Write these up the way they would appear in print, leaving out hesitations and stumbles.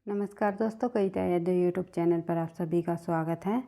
नमस्कार दोस्तों, कविता Yadav YouTube channel पर आप सभी का स्वागत है।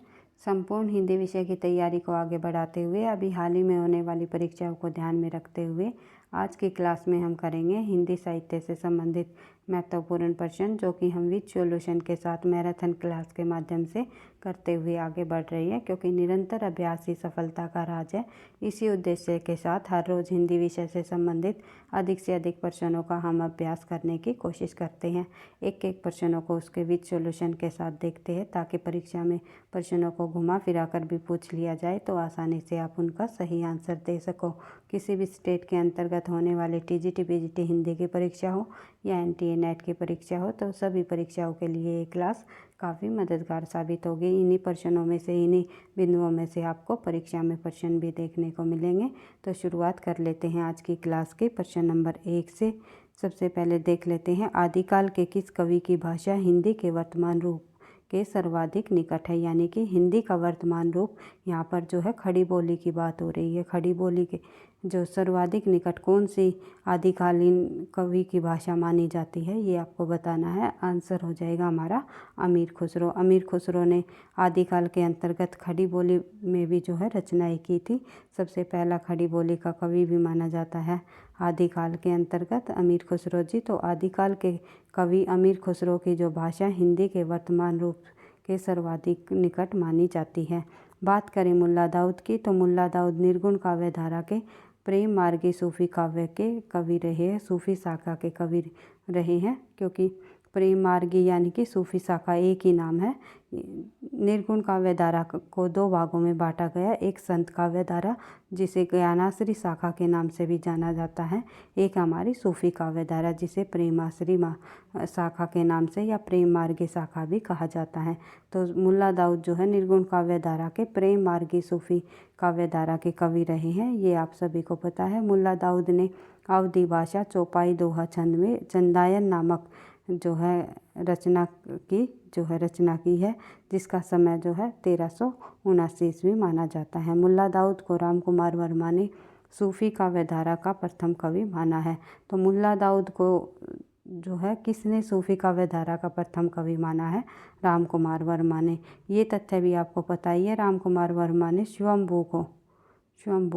संपूर्ण हिंदी विषय की तैयारी को आगे बढ़ाते हुए अभी हाल ही में होने वाली परीक्षाओं को ध्यान में रखते हुए आज की क्लास में हम करेंगे हिंदी साहित्य से संबंधित महत्वपूर्ण प्रश्न, जो कि हम विद सॉल्यूशन के साथ मैराथन क्लास के माध्यम से करते हुए आगे बढ़ रही है, क्योंकि निरंतर अभ्यास ही सफलता का राज है। इसी उद्देश्य के साथ हर रोज़ हिंदी विषय से संबंधित अधिक से अधिक प्रश्नों का हम अभ्यास करने की कोशिश करते हैं। एक एक प्रश्नों को उसके विद सॉल्यूशन के साथ देखते हैं, ताकि परीक्षा में प्रश्नों को घुमा फिरा कर भी पूछ लिया जाए तो आसानी से आप उनका सही आंसर दे सको। किसी भी स्टेट के अंतर्गत होने वाले टीजीटी पीजीटी हिंदी की परीक्षा हो या एनटीए नेट की परीक्षा हो, तो सभी परीक्षाओं के लिए ये क्लास काफ़ी मददगार साबित होगी। इन्हीं प्रश्नों में से, इन्हीं बिंदुओं में से आपको परीक्षा में प्रश्न भी देखने को मिलेंगे। तो शुरुआत कर लेते हैं आज की क्लास के प्रश्न नंबर 1 से। सबसे पहले देख लेते हैं, आदिकाल के किस कवि की भाषा हिंदी के वर्तमान रूप के सर्वाधिक निकट है। यानी कि हिंदी का वर्तमान रूप, यहाँ पर जो है खड़ी बोली की बात हो रही है। खड़ी बोली के जो सर्वाधिक निकट कौन सी आदिकालीन कवि की भाषा मानी जाती है, ये आपको बताना है। आंसर हो जाएगा हमारा अमीर खुसरो। अमीर खुसरो ने आदिकाल के अंतर्गत खड़ी बोली में भी जो है रचनाएं की थी। सबसे पहला खड़ी बोली का कवि भी माना जाता है आदिकाल के अंतर्गत अमीर खुसरो जी। तो आदिकाल के कवि अमीर खुसरो की जो भाषा हिंदी के वर्तमान रूप के सर्वाधिक निकट मानी जाती है। बात करें मुल्ला दाऊद की, तो मुल्ला दाऊद निर्गुण काव्य धारा के प्रेम मार्गी सूफी काव्य के कवि रहे हैं, सूफी शाखा के कवि रहे हैं। क्योंकि प्रेम मार्गी यानी कि सूफी शाखा एक ही नाम है। निर्गुण काव्य धारा को दो भागों में बांटा गया। एक संत काव्य धारा, जिसे ज्ञानाश्री शाखा के नाम से भी जाना जाता है। एक हमारी सूफी काव्य धारा, जिसे प्रेमाश्री शाखा के नाम से या प्रेम मार्गी शाखा भी कहा जाता है। तो मुल्ला दाऊद जो है निर्गुण काव्य धारा के प्रेम मार्गी सूफी काव्य धारा के कवि रहे हैं, ये आप सभी को पता है। मुल्ला दाऊद ने अवधी भाषा चौपाई दोहा छंद में चंदायन नामक जो है रचना की है, जिसका समय जो है 1379 ईस्वी माना जाता है। मुल्ला दाऊद को राम कुमार वर्मा ने सूफी काव्य धारा का प्रथम कवि माना है। तो मुल्ला दाऊद को जो है किसने सूफी काव्य धारा का प्रथम कवि माना है? राम कुमार वर्मा ने। ये तथ्य भी आपको पता ही है, राम कुमार वर्मा ने स्वयंभू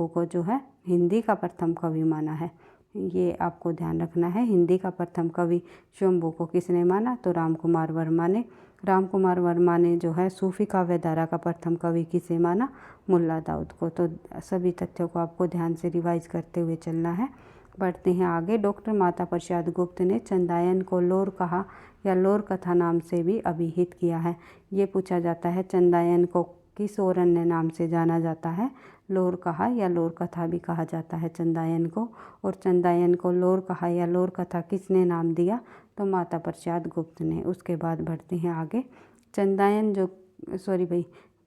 को जो है हिंदी का प्रथम कवि माना है। ये आपको ध्यान रखना है। हिंदी का प्रथम कवि स्वयंभू को किसने माना? तो राम कुमार वर्मा ने। राम कुमार वर्मा ने जो है सूफी काव्य धारा का प्रथम कवि किसे माना? मुल्ला दाऊद को। तो सभी तथ्यों को आपको ध्यान से रिवाइज करते हुए चलना है। बढ़ते हैं आगे। डॉक्टर माता प्रसाद गुप्त ने चंदायन को लोर कहा या लोर कथा नाम से भी अभिहित किया है। ये पूछा जाता है, चंदायन को किस और अन्य नाम से जाना जाता है? लोर कहा या लोर कथा भी कहा जाता है चंदायन को। और चंदायन को लोर कहा या लोर कथा किसने नाम दिया? तो माता प्रसाद गुप्त ने। उसके बाद बढ़ते हैं आगे।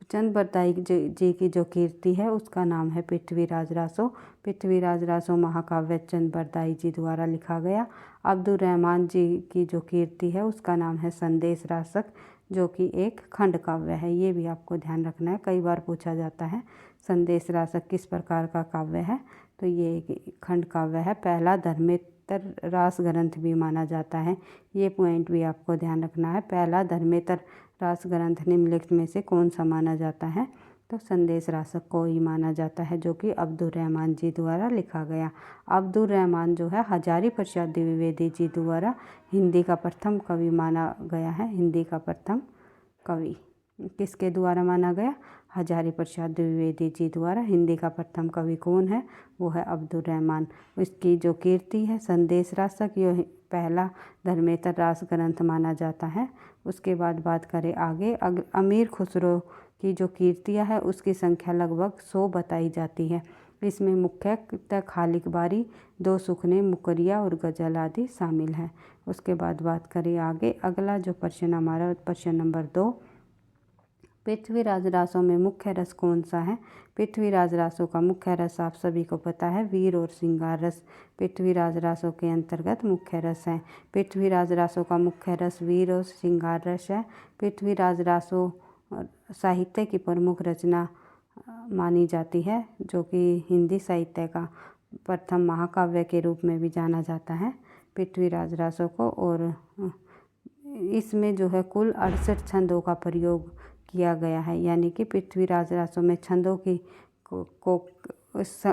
चंद बरदाई जी की जो कीर्ति है, उसका नाम है पृथ्वीराज रासो। पृथ्वीराज रासो महाकाव्य चंद बरदाई जी द्वारा लिखा गया। अब्दुल रहमान जी की जो कीर्ति है, उसका नाम है संदेश रासक, जो कि एक खंड काव्य है। ये भी आपको ध्यान रखना है, कई बार पूछा जाता है संदेश रासक किस प्रकार का काव्य है। तो ये एक खंड काव्य है। पहला धर्मेतर रास ग्रंथ भी माना जाता है। ये पॉइंट भी आपको ध्यान रखना है। पहला धर्मेतर रास ग्रंथ निम्नलिखित में से कौन सा माना जाता है? तो संदेश रासक को ही माना जाता है, जो कि अब्दुल रहमान जी द्वारा लिखा गया। अब्दुल रहमान जो है हजारी प्रसाद द्विवेदी जी द्वारा हिंदी का प्रथम कवि माना गया है। हिंदी का प्रथम कवि किसके द्वारा माना गया? हजारी प्रसाद द्विवेदी जी द्वारा। हिंदी का प्रथम कवि कौन है? वो है अब्दुल रहमान। उसकी जो कीर्ति है संदेश रासक, ये पहला धर्मेतर रास ग्रंथ माना जाता है। उसके बाद बात करें आगे। अमीर खुसरो की जो कीर्तियाँ है, उसकी संख्या लगभग 100 बताई जाती है। इसमें मुख्यतः खालिक बारी, दो सुखने, मुकरिया और गजल आदि शामिल हैं। उसके बाद बात करें आगे। अगला जो प्रश्न हमारा प्रश्न नंबर 2, पृथ्वीराज रासों में मुख्य रस कौन सा है? पृथ्वीराज रासों का मुख्य रस आप सभी को पता है, वीर और श्रृंगार रस पृथ्वीराज रासों के अंतर्गत मुख्य रस है। पृथ्वीराज रासों का मुख्य रस वीर और श्रृंगार रस है। पृथ्वीराज रासों साहित्य की प्रमुख रचना मानी जाती है, जो कि हिंदी साहित्य का प्रथम महाकाव्य के रूप में भी जाना जाता है पृथ्वीराज रासों को। और इसमें जो है कुल 68 छंदों का प्रयोग किया गया है, यानी कि पृथ्वीराज रासो में छंदों की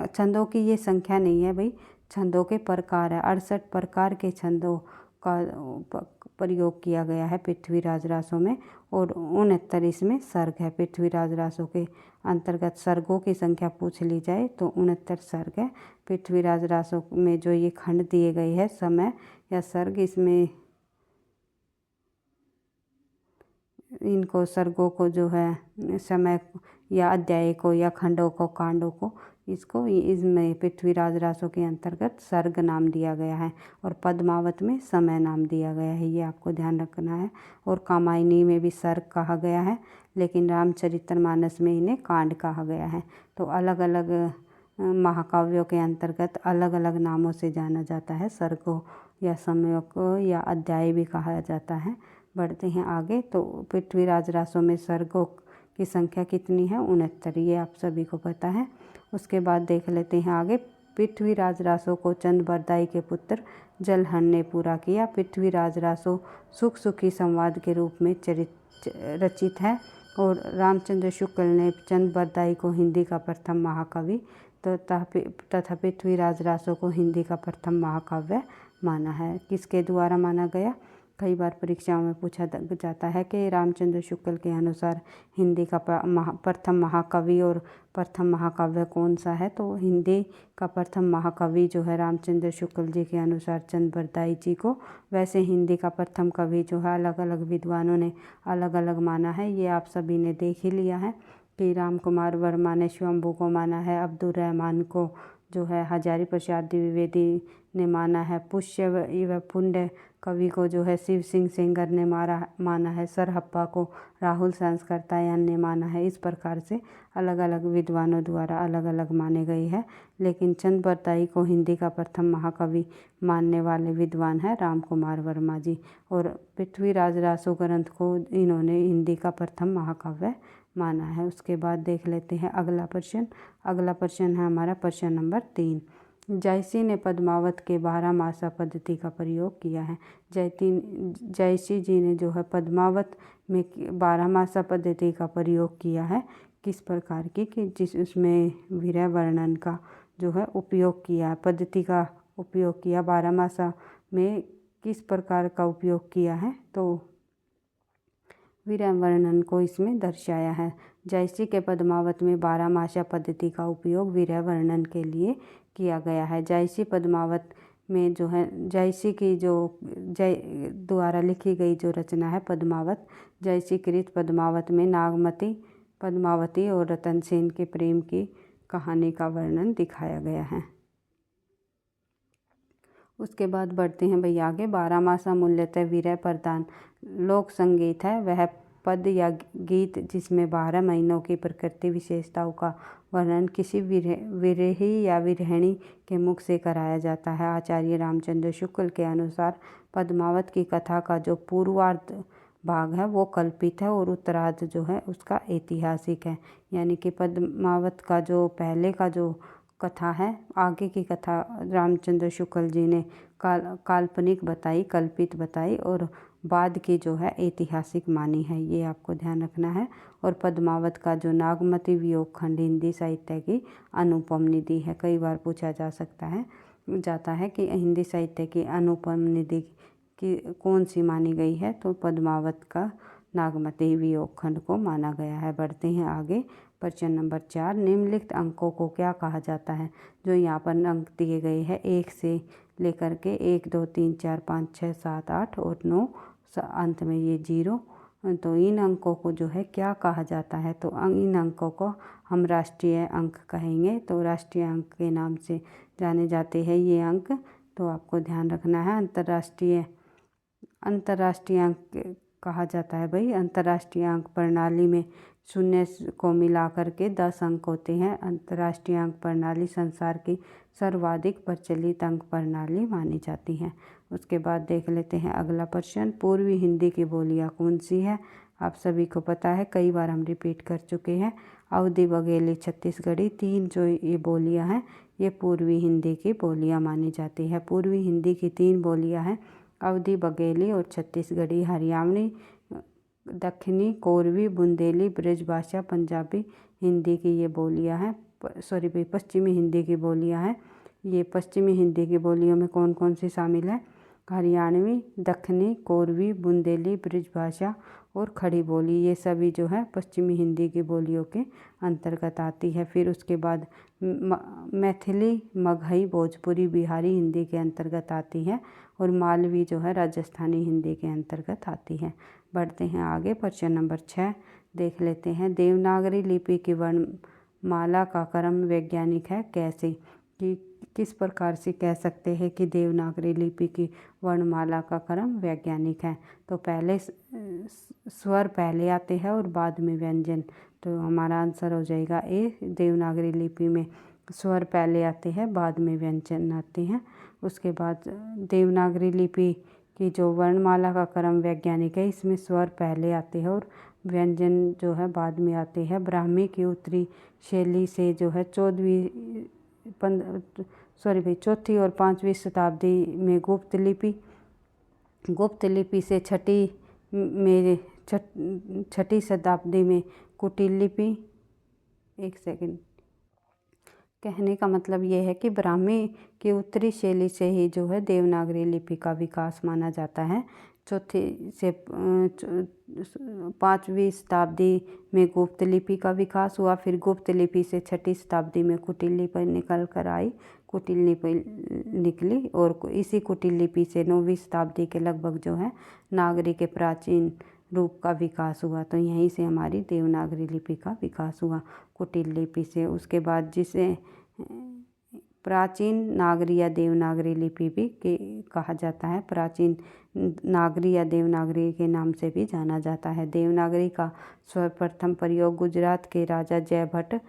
छंदों की ये संख्या नहीं है भाई, छंदों के प्रकार है। 68 प्रकार के छंदों का प्रयोग किया गया है पृथ्वीराज रासो में, और 69 इसमें सर्ग है। पृथ्वीराज रासो के अंतर्गत सर्गों की संख्या पूछ ली जाए तो 69 सर्ग है पृथ्वीराज रासो में। जो ये खंड दिए गए हैं समय या सर्ग, इसमें इनको सर्गों को जो है समय या अध्याय को या खंडों को कांडों को इसको इसमें पृथ्वीराज रासो के अंतर्गत सर्ग नाम दिया गया है, और पद्मावत में समय नाम दिया गया है, ये आपको ध्यान रखना है। और कामायनी में भी सर्ग कहा गया है, लेकिन रामचरितमानस में इन्हें कांड कहा गया है। तो अलग अलग महाकाव्यों के अंतर्गत अलग अलग नामों से जाना जाता है। सर्गों या समयों को या अध्याय भी कहा जाता है। बढ़ते हैं आगे। तो पृथ्वीराज रासो में सर्गों की संख्या कितनी है? 69, ये आप सभी को पता है। उसके बाद देख लेते हैं आगे। पृथ्वीराज रासो को चंद बरदाई के पुत्र जलहन ने पूरा किया। पृथ्वीराज रासो सुख सुखी संवाद के रूप में रचित है, और रामचंद्र शुक्ल ने चंद बरदाई को हिंदी का प्रथम महाकवि तथा पृथ्वीराज रासो को हिंदी का प्रथम महाकाव्य माना है। किसके द्वारा माना गया? कई बार परीक्षाओं में पूछा जाता है कि रामचंद्र शुक्ल के अनुसार हिंदी का प्रथम महाकवि और प्रथम महाकाव्य कौन सा है? तो हिंदी का प्रथम महाकवि जो है रामचंद्र शुक्ल जी के अनुसार चंद बरदाई जी को। वैसे हिंदी का प्रथम कवि जो है अलग अलग विद्वानों ने अलग अलग माना है, ये आप सभी ने देख ही लिया है कि राम कुमार वर्मा ने स्वयंभू को माना है, अब्दुल रहमान को जो है हजारी प्रसाद द्विवेदी ने माना है, पुष्य व पुण्य कवि को जो है शिव सिंह सेंगर ने माना है, सरहप्पा को राहुल संस्कृतायन ने माना है। इस प्रकार से अलग अलग विद्वानों द्वारा अलग अलग माने गए हैं, लेकिन चंद बरदाई को हिंदी का प्रथम महाकवि मानने वाले विद्वान हैं राम कुमार वर्मा जी, और पृथ्वीराज रासो ग्रंथ को इन्होंने हिंदी का प्रथम महाकाव्य माना है। उसके बाद देख लेते हैं अगला प्रश्न। अगला प्रश्न है हमारा प्रश्न नंबर 3। जायसी ने पद्मावत के 12 मासा पद्धति का प्रयोग किया है। जायसी जी ने जो है पद्मावत में 12 मासा पद्धति का प्रयोग किया है। किस प्रकार की? कि जिस उसमें विरह वर्णन का जो है उपयोग किया, पद्धति का उपयोग किया। 12 मासा में किस प्रकार का उपयोग किया है? तो विरह वर्णन को इसमें दर्शाया है। जायसी के पद्मावत में 12 मासा पद्धति का उपयोग विरह वर्णन के लिए किया गया है। जायसी पद्मावत में जो है जायसी की जो द्वारा लिखी गई जो रचना है पद्मावत, जायसी कृत पद्मावत में नागमती, पद्मावती और रतन सेन के प्रेम की कहानी का वर्णन दिखाया गया है। उसके बाद बढ़ते हैं भैया आगे। 12 मासा मूल्यतः विरह प्रधान लोक संगीत है। वह पद या गीत जिसमें 12 महीनों की प्रकृति विशेषताओं का वर्णन किसी विरही या विरहिणी के मुख से कराया जाता है। आचार्य रामचंद्र शुक्ल के अनुसार पद्मावत की कथा का जो पूर्वार्ध भाग है वो कल्पित है, और उत्तरार्ध जो है उसका ऐतिहासिक है। यानी कि पद्मावत का जो पहले का जो कथा है, आगे की कथा रामचंद्र शुक्ल जी ने काल्पनिक बताई, कल्पित बताई, और बाद की जो है ऐतिहासिक मानी है, ये आपको ध्यान रखना है। और पद्मावत का जो नागमती वियोग खंड हिंदी साहित्य की अनुपम निधि है। कई बार पूछा जाता है कि हिंदी साहित्य की अनुपम निधि की कौन सी मानी गई है? तो पद्मावत का नागमती वियोग खंड को माना गया है। बढ़ते हैं आगे। प्रश्न नंबर 4। निम्नलिखित अंकों को क्या कहा जाता है? जो यहाँ पर अंक दिए गए हैं 1 से लेकर के 1, 2, 3, 4, 5, 6, 7, 8 और 9, अंत में ये 0। तो इन अंकों को जो है क्या कहा जाता है? तो इन अंकों को हम राष्ट्रीय अंक कहेंगे। तो राष्ट्रीय अंक के नाम से जाने जाते हैं ये अंक, तो आपको ध्यान रखना है। अंतर्राष्ट्रीय अंक कहा जाता है भाई। अंतर्राष्ट्रीय अंक प्रणाली में शून्य को मिलाकर के 10 अंक होते हैं। अंतर्राष्ट्रीय अंक प्रणाली संसार की सर्वाधिक प्रचलित अंक प्रणाली मानी जाती है। उसके बाद देख लेते हैं अगला प्रश्न। पूर्वी हिंदी की बोलियां कौन सी है? आप सभी को पता है, कई बार हम रिपीट कर चुके हैं। अवधी, बघेली, छत्तीसगढ़ी, 3 जो ये बोलियां हैं ये पूर्वी हिंदी की बोलियां मानी जाती है। पूर्वी हिंदी की 3 बोलियां हैं अवधी बघेली और छत्तीसगढ़ी, हरियाणवी, दक्षिणी, कोरवी, बुंदेली, ब्रजभाषा, पंजाबी, हिंदी की ये बोलियां हैं। पश्चिमी हिंदी की बोलियां हैं। ये पश्चिमी हिंदी की बोलियों में कौन कौन सी शामिल है? हरियाणवी, दक्षिणी, कोरवी, बुंदेली, ब्रजभाषा और खड़ी बोली, ये सभी जो है पश्चिमी हिंदी की बोलियों के अंतर्गत आती है। फिर उसके बाद मैथिली, मगही, भोजपुरी, बिहारी हिंदी के अंतर्गत आती है और मालवी जो है राजस्थानी हिंदी के अंतर्गत आती है। बढ़ते हैं आगे। प्रश्न नंबर 6 देख लेते हैं। देवनागरी लिपि की वर्णमाला का क्रम वैज्ञानिक है कैसे? कि किस प्रकार से कह सकते हैं कि देवनागरी लिपि की वर्णमाला का क्रम वैज्ञानिक है? तो पहले स्वर पहले आते हैं और बाद में व्यंजन। तो हमारा आंसर हो जाएगा ए। देवनागरी लिपि में स्वर पहले आते हैं, बाद में व्यंजन आते हैं। उसके बाद देवनागरी लिपि की जो वर्णमाला का क्रम वैज्ञानिक है, इसमें स्वर पहले आते हैं और व्यंजन जो है बाद में आते हैं। ब्राह्मी की उत्तरी शैली से जो है चौथी और 5वीं शताब्दी में गुप्त लिपि से छठी शताब्दी में कुटिल लिपि। एक सेकंड। कहने का मतलब ये है कि ब्राह्मी की उत्तरी शैली से ही जो है देवनागरी लिपि का विकास माना जाता है। चौथी से 5वीं शताब्दी में गुप्त लिपि का विकास हुआ। फिर गुप्त लिपि से छठी शताब्दी में कुटिल लिपि निकल कर आई, कुटिल लिपि निकली और इसी कुटिल लिपि से 9वीं शताब्दी के लगभग जो है नागरी के प्राचीन रूप का विकास हुआ। तो यहीं से हमारी देवनागरी लिपि का विकास हुआ, कुटिल लिपि से। उसके बाद जिसे प्राचीन नागरी या देवनागरी लिपि भी कहा जाता है, प्राचीन नागरी या देवनागरी के नाम से भी जाना जाता है। देवनागरी का सर्वप्रथम प्रयोग गुजरात के राजा जयभट्ट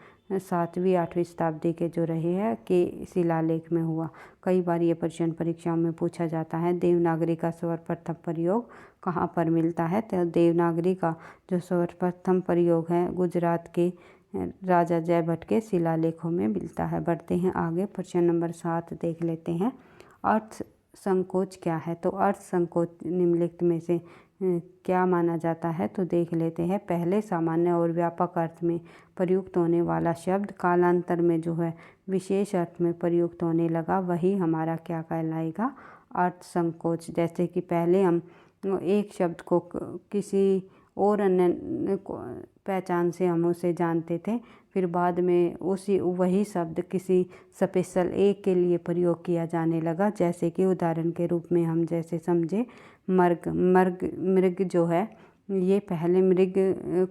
7वीं 8वीं शताब्दी के जो रहे हैं के शिलालेख में हुआ। कई बार ये प्रश्न परीक्षाओं में पूछा जाता है, देवनागरी का सर्वप्रथम प्रयोग कहाँ पर मिलता है? तो देवनागरी का जो सर्वप्रथम प्रयोग है गुजरात के राजा जयभट्ट के शिलालेखों में मिलता है। बढ़ते हैं आगे। प्रश्न नंबर 7 देख लेते हैं। अर्थ संकोच क्या है? तो अर्थ संकोच निम्नलिखित में से क्या माना जाता है? तो देख लेते हैं। पहले सामान्य और व्यापक अर्थ में प्रयुक्त होने वाला शब्द कालांतर में जो है विशेष अर्थ में प्रयुक्त होने लगा, वही हमारा क्या कहलाएगा? अर्थ संकोच। जैसे कि पहले हम एक शब्द को किसी और अन्य पहचान से हम उसे जानते थे, फिर बाद में वही शब्द किसी स्पेशल एक के लिए प्रयोग किया जाने लगा। जैसे कि उदाहरण के रूप में हम जैसे समझे मृग जो है, ये पहले मृग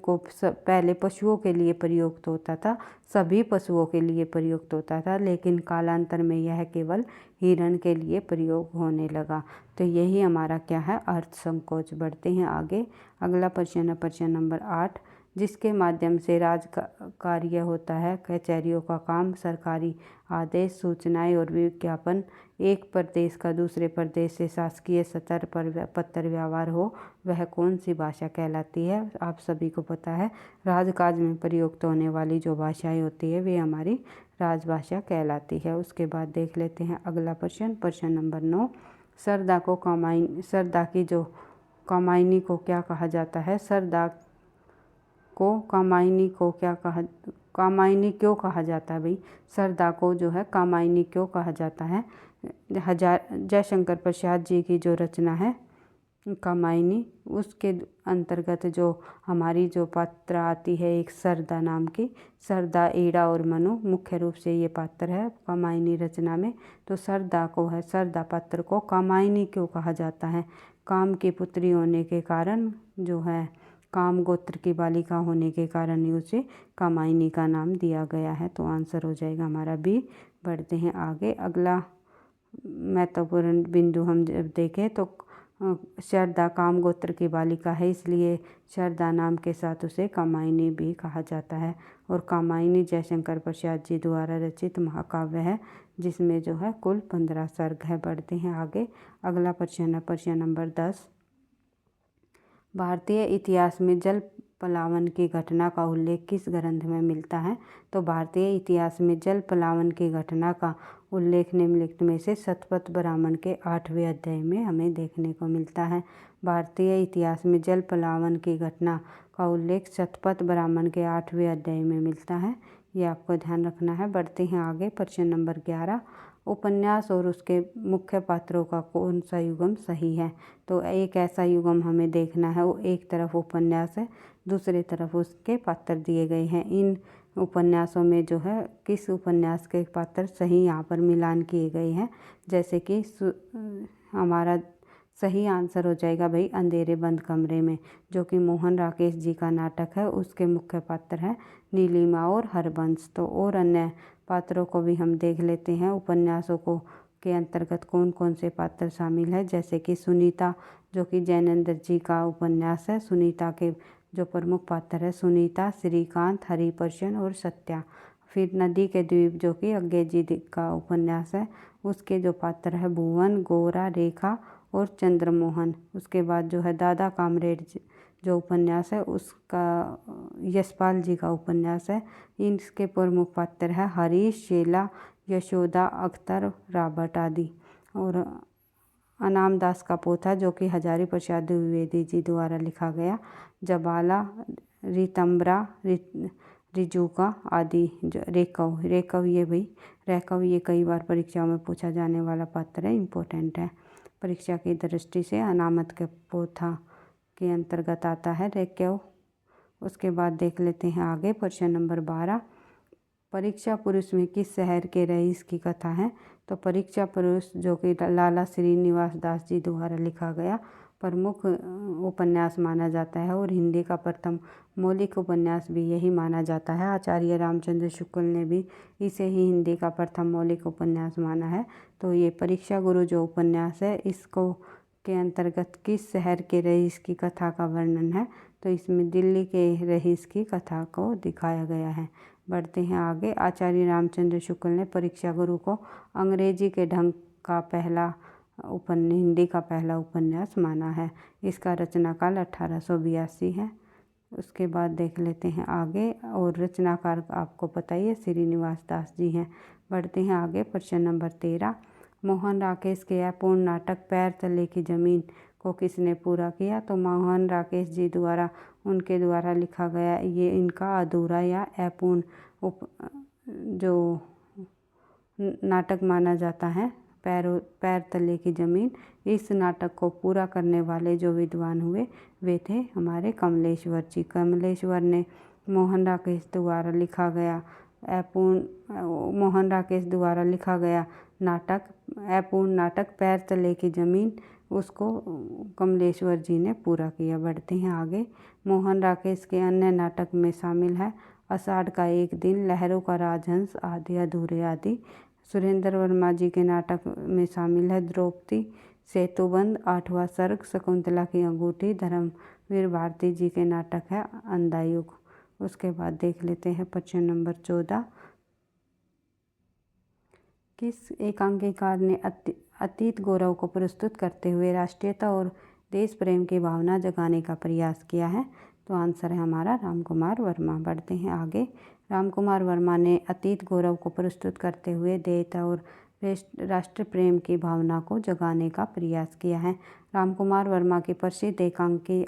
को पहले पशुओं के लिए प्रयुक्त होता था, सभी पशुओं के लिए प्रयुक्त होता था, लेकिन कालांतर में यह केवल हिरण के लिए प्रयोग होने लगा। तो यही हमारा क्या है? अर्थ संकोच। बढ़ते हैं आगे। अगला प्रश्न है प्रश्न नंबर 8, जिसके माध्यम से कार्य होता है। कचहरियों का काम, सरकारी आदेश, सूचनाएं और विज्ञापन, एक प्रदेश का दूसरे प्रदेश से शासकीय स्तर पर पत्र व्यवहार हो, वह कौन सी भाषा कहलाती है? आप सभी को पता है, राजकाज में प्रयुक्त होने वाली जो भाषाएं होती है वे हमारी राजभाषा कहलाती है। उसके बाद देख लेते हैं अगला प्रश्न, प्रश्न नंबर 9, सरदा की जो कामायनी को क्या कहा जाता है? सरदा को कामायनी क्यों कहा जाता है भाई? सरदा को जो है कामायनी क्यों कहा जाता है? जयशंकर प्रसाद जी की जो रचना है कामायनी, उसके अंतर्गत जो हमारी जो पात्र आती है एक सरदा नाम की, सरदा, ईड़ा और मनु मुख्य रूप से ये पात्र है कामायनी रचना में। तो सरदा पात्र को कामायनी क्यों कहा जाता है? काम की पुत्री होने के कारण जो है, काम गोत्र की बालिका होने के कारण ही उसे कामायनी का नाम दिया गया है। तो आंसर हो जाएगा हमारा बी। बढ़ते हैं आगे। अगला महत्वपूर्ण बिंदु हम जब देखें तो शारदा काम गोत्र की बालिका है, इसलिए शारदा नाम के साथ उसे कामायनी भी कहा जाता है। और कामायनी जयशंकर प्रसाद जी द्वारा रचित महाकाव्य है, जिसमें जो है कुल 15 सर्ग है। बढ़ते हैं आगे। अगला प्रश्न है प्रश्न नंबर 10, भारतीय इतिहास में जल पलावन की घटना का उल्लेख किस ग्रंथ में मिलता है? तो भारतीय इतिहास में जल पलावन की घटना का उल्लेख निम्नलिखित में से शतपथ ब्राह्मण के 8वें अध्याय में हमें देखने को मिलता है। भारतीय इतिहास में जल प्लावन की घटना का उल्लेख शतपथ ब्राह्मण के 8वें अध्याय में मिलता है। ये आपको ध्यान रखना है। बढ़ते हैं आगे। प्रश्न नंबर 11, उपन्यास और उसके मुख्य पात्रों का कौन सा युगम सही है? तो एक ऐसा युगम हमें देखना है, वो एक तरफ उपन्यास है, दूसरी तरफ उसके पात्र दिए गए हैं। इन उपन्यासों में जो है किस उपन्यास के पात्र सही यहाँ पर मिलान किए गए हैं। जैसे कि हमारा सही आंसर हो जाएगा भाई अंधेरे बंद कमरे में, जो कि मोहन राकेश जी का नाटक है। उसके मुख्य पात्र है नीलिमा और हरबंश। तो और अन्य पात्रों को भी हम देख लेते हैं। उपन्यासों को के अंतर्गत कौन कौन से पात्र शामिल है। जैसे कि सुनीता, जो कि जैनेन्द्र जी का उपन्यास है। सुनीता के जो प्रमुख पात्र है सुनीता, श्रीकांत, हरिप्रसन्न और सत्या। फिर नदी के द्वीप, जो कि अज्ञे जी का उपन्यास है, उसके जो पात्र है भुवन, गोरा, रेखा और चंद्रमोहन। उसके बाद जो है दादा कामरेड जो उपन्यास है उसका यशपाल जी का उपन्यास है। इनके प्रमुख पात्र है हरीश, शेला, यशोदा, अख्तर, रॉबर्ट आदि। और अनाम दास का पोथा, जो कि हजारी प्रसाद द्विवेदी जी द्वारा लिखा गया। जबाला, रितंबरा, रिजुका आदि। रेकव ये कई बार परीक्षाओं में पूछा जाने वाला पात्र है, इम्पोर्टेंट है परीक्षा की दृष्टि से। अनामत के पोथा के अंतर्गत आता है रेकव। उसके बाद देख लेते हैं आगे। प्रश्न नंबर 12, परीक्षा पुरुष में किस शहर के रईस की कथा है? तो परीक्षा पुरुष, जो कि लाला श्रीनिवास दास जी द्वारा लिखा गया प्रमुख उपन्यास माना जाता है और हिंदी का प्रथम मौलिक उपन्यास भी यही माना जाता है। आचार्य रामचंद्र शुक्ल ने भी इसे ही हिंदी का प्रथम मौलिक उपन्यास माना है। तो ये परीक्षा गुरु जो उपन्यास है, इसको के अंतर्गत किस शहर के रईस की कथा का वर्णन है? तो इसमें दिल्ली के रईस की कथा को दिखाया गया है। बढ़ते हैं आगे। आचार्य रामचंद्र शुक्ल ने परीक्षा गुरु को अंग्रेजी के ढंग का हिंदी का पहला उपन्यास माना है। इसका रचनाकाल 1882 है। उसके बाद देख लेते हैं आगे। और रचनाकार आपको पता ही है श्रीनिवास दास जी हैं। बढ़ते हैं आगे। प्रश्न नंबर 13, मोहन राकेश के अपूर्ण नाटक पैर तले की ज़मीन को किसने पूरा किया? तो मोहन राकेश जी द्वारा उनके द्वारा लिखा गया ये इनका अधूरा या अपूर्ण जो नाटक माना जाता है, पैर तले की ज़मीन। इस नाटक को पूरा करने वाले जो विद्वान हुए वे थे हमारे कमलेश्वर जी। कमलेश्वर ने मोहन राकेश द्वारा लिखा गया नाटक अपूर्ण नाटक पैर तले की ज़मीन, उसको कमलेश्वर जी ने पूरा किया। बढ़ते हैं आगे। मोहन राकेश के अन्य नाटक में शामिल है आषाढ़ का एक दिन, लहरों का राजहंस, आधे अधूरे आदि। सुरेंद्र वर्मा जी के नाटक में शामिल है द्रौपदी, सेतुबंद, आठवां सर्ग, शकुंतला की अंगूठी। धर्मवीर भारती जी के नाटक है अंधा युग। उसके बाद देख लेते हैं प्रश्न नंबर 14, किस एकांकीकार ने अतीत गौरव को प्रस्तुत करते हुए राष्ट्रीयता और देश प्रेम की भावना जगाने का प्रयास किया है? तो आंसर है हमारा रामकुमार वर्मा। बढ़ते हैं आगे। रामकुमार वर्मा ने अतीत गौरव को प्रस्तुत करते हुए देयता और राष्ट्र प्रेम की भावना को जगाने का प्रयास किया है। रामकुमार वर्मा की प्रसिद्ध एकांकी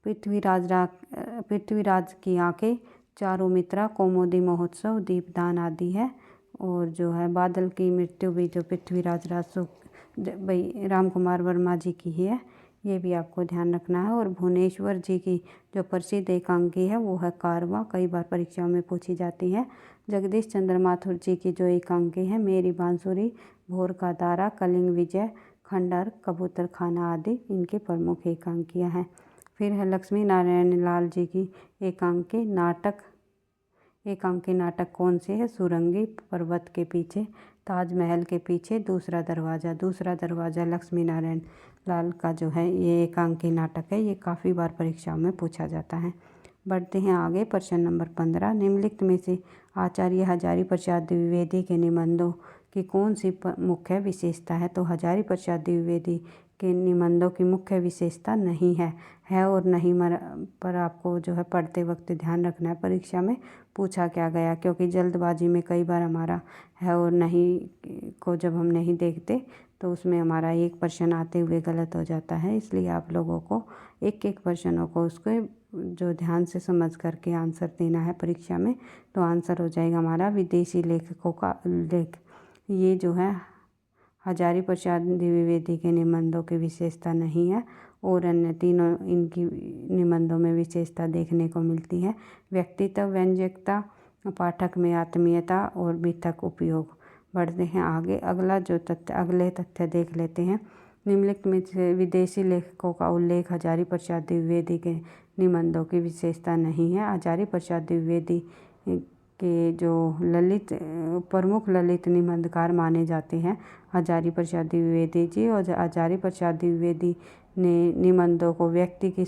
पृथ्वीराज की आंखें, चारू मित्रा, कौमुदी महोत्सव, दीपदान आदि है। और जो है बादल की मृत्यु भी जो पृथ्वीराज भाई रामकुमार वर्मा जी की ही है, ये भी आपको ध्यान रखना है। और भुवनेश्वर जी की जो प्रसिद्ध एकांकी है वो है कारवां, कई बार परीक्षाओं में पूछी जाती है। जगदीश चंद्र माथुर जी की जो एकांकी है मेरी बांसुरी, भोर का तारा, कलिंग विजय, खंडहर, कबूतर खाना आदि इनकी प्रमुख एकांकियाँ हैं। फिर है लक्ष्मी नारायण लाल जी की एकांकी नाटक कौन से है? सुरंगी, पर्वत के पीछे, ताजमहल के पीछे, दूसरा दरवाज़ा लक्ष्मी नारायण लाल का जो है ये एकांकी नाटक है। ये काफ़ी बार परीक्षाओं में पूछा जाता है। बढ़ते हैं आगे। प्रश्न नंबर 15, निम्नलिखित में से आचार्य हजारी प्रसाद द्विवेदी के निबंधों की कौन सी मुख्य विशेषता है? तो हजारी प्रसाद द्विवेदी के निबंधों की मुख्य विशेषता नहीं है और नहीं पर आपको जो है पढ़ते वक्त ध्यान रखना है परीक्षा में पूछा क्या गया, क्योंकि जल्दबाजी में कई बार हमारा है और नहीं को जब हम नहीं देखते तो उसमें हमारा एक प्रश्न आते हुए गलत हो जाता है। इसलिए आप लोगों को एक एक प्रश्नों को उसको जो ध्यान से समझ करके आंसर देना है परीक्षा में। तो आंसर हो जाएगा हमारा विदेशी लेखकों का उल्लेख। ये जो है हजारी प्रसाद द्विवेदी के निबंधों की विशेषता नहीं है और अन्य तीनों इनकी निबंधों में विशेषता देखने को मिलती है। व्यक्तित्व, व्यंजकता, पाठक में आत्मीयता और मिथक उपयोग। बढ़ते हैं आगे। अगले तथ्य देख लेते हैं। निम्नलिखित में से विदेशी लेखकों का उल्लेख हजारी प्रसाद द्विवेदी के निबंधों की विशेषता नहीं है। हजारी प्रसाद द्विवेदी के जो प्रमुख ललित निबंधकार माने जाते हैं हजारी प्रसाद द्विवेदी जी, और हजारी प्रसाद द्विवेदी ने निबंधों को व्यक्ति की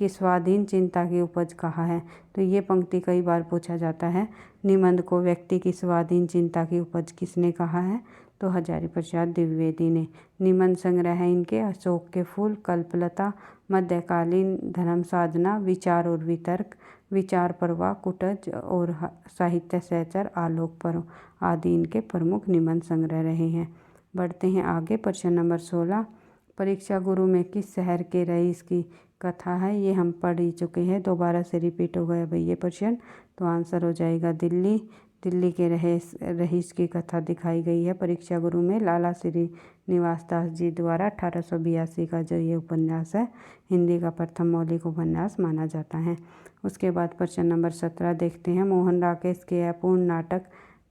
स्वाधीन चिंता की उपज कहा है। तो ये पंक्ति कई बार पूछा जाता है, निबंध को व्यक्ति की स्वाधीन चिंता की उपज किसने कहा है? तो हजारी प्रसाद द्विवेदी ने। निबंध संग्रह है इनके अशोक के फूल, कल्पलता, मध्यकालीन धर्म साधना, विचार और वितर्क, विचार प्रवाह, कुटज और साहित्य सहचर, आलोक पर्व आदि इनके प्रमुख निबंध संग्रह रहे हैं। बढ़ते हैं आगे। प्रश्न नंबर 16, परीक्षा गुरु में किस शहर के रईस की कथा है? ये हम पढ़ ही चुके हैं, दोबारा से रिपीट हो गया भाई ये प्रश्न। तो आंसर हो जाएगा दिल्ली। दिल्ली के रईस की कथा दिखाई गई है परीक्षा गुरु में। लाला श्रीनिवास दास जी द्वारा 1882 का जो ये उपन्यास है हिंदी का प्रथम मौलिक उपन्यास माना जाता है। उसके बाद प्रश्न नंबर 17 देखते हैं। मोहन राकेश के अपूर्ण नाटक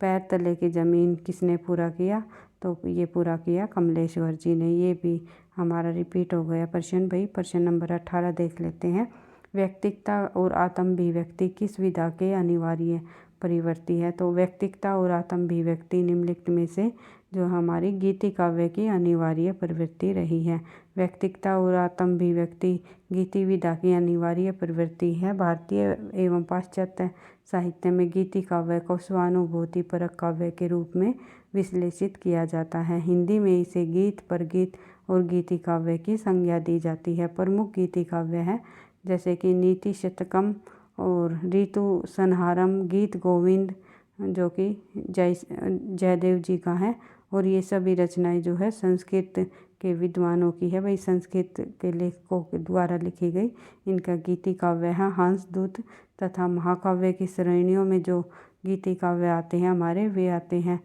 पैर तले की ज़मीन किसने पूरा किया? तो ये पूरा किया कमलेश्वर जी ने। ये भी हमारा रिपीट हो गया प्रश्न भाई। प्रश्न नंबर 18 देख लेते हैं। व्यक्तिकता और आत्माभिव्यक्ति किस विधा के अनिवार्य परिवर्ती है? तो व्यक्तिकता और आत्माभिव्यक्ति निम्नलिखित में से जो हमारी गीति काव्य की अनिवार्य प्रवृत्ति रही है। व्यक्तिकता और आत्माभिव्यक्ति गीति विधा की अनिवार्य प्रवृत्ति है। भारतीय एवं पाश्चात्य साहित्य में गीति काव्य को स्वानुभूति परक काव्य के रूप में विश्लेषित किया जाता है। हिंदी में इसे गीत, परगीत और गीति काव्य की संज्ञा दी जाती है। प्रमुख गीति काव्य है जैसे कि नीति शतकम और ऋतु संहारम, गीत गोविंद जो कि जयदेव जी का है। और ये सभी रचनाएं जो है संस्कृत के विद्वानों की है भाई, संस्कृत के लेखकों के द्वारा लिखी गई इनका गीति काव्य है। हंसदूत तथा महाकाव्य की श्रेणियों में जो गीति काव्य आते हैं हमारे वे आते हैं